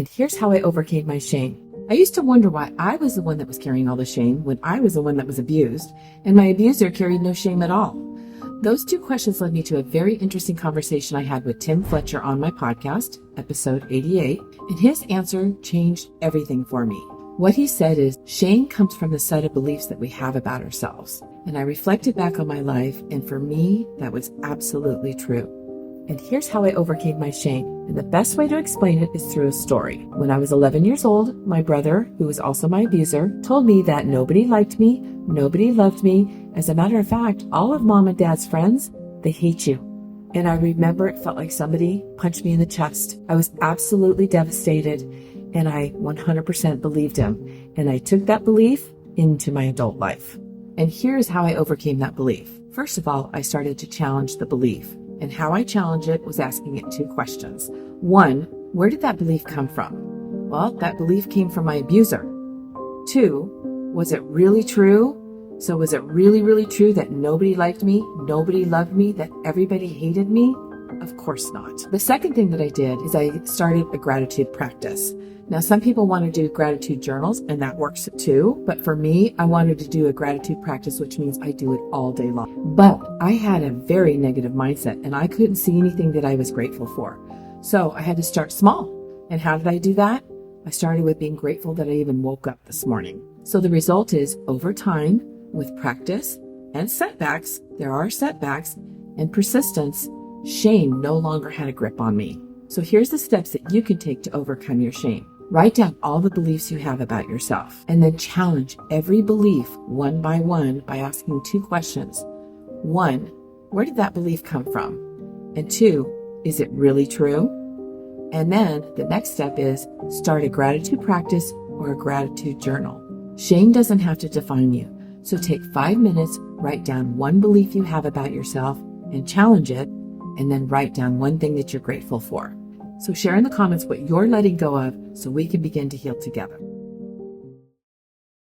And here's how I overcame my shame. I used to wonder why I was the one that was carrying all the shame when I was the one that was abused, and my abuser carried no shame at all. Those two questions led me to a very interesting conversation I had with Tim Fletcher on my podcast, episode 88, and his answer changed everything for me. What he said is, shame comes from the set of beliefs that we have about ourselves. And I reflected back on my life, and for me, that was absolutely true. And here's how I overcame my shame. And the best way to explain it is through a story. When I was 11 years old, my brother, who was also my abuser, told me that nobody liked me, nobody loved me. As a matter of fact, all of mom and dad's friends, they hate you. And I remember it felt like somebody punched me in the chest. I was absolutely devastated, and I 100% believed him. And I took that belief into my adult life. And here's how I overcame that belief. First of all, I started to challenge the belief. And how I challenged it was asking it two questions. One, where did that belief come from? Well, that belief came from my abuser. Two, was it really true? So was it really, really true that nobody liked me, nobody loved me, that everybody hated me? Of course not. The second thing that I did is I started a gratitude practice. Now, some people want to do gratitude journals, and that works too. But for me, I wanted to do a gratitude practice, which means I do it all day long. But I had a very negative mindset, and I couldn't see anything that I was grateful for. So I had to start small. And how did I do that? I started with being grateful that I even woke up this morning. So the result is, over time, with practice and setbacks, there are setbacks, and persistence, shame no longer had a grip on me. So here's the steps that you can take to overcome your shame. Write down all the beliefs you have about yourself, and then challenge every belief one by one by asking two questions. One, where did that belief come from? And two, is it really true? And then the next step is start a gratitude practice or a gratitude journal. Shame doesn't have to define you. So take 5 minutes, write down one belief you have about yourself and challenge it, and then write down one thing that you're grateful for. So share in the comments what you're letting go of so we can begin to heal together.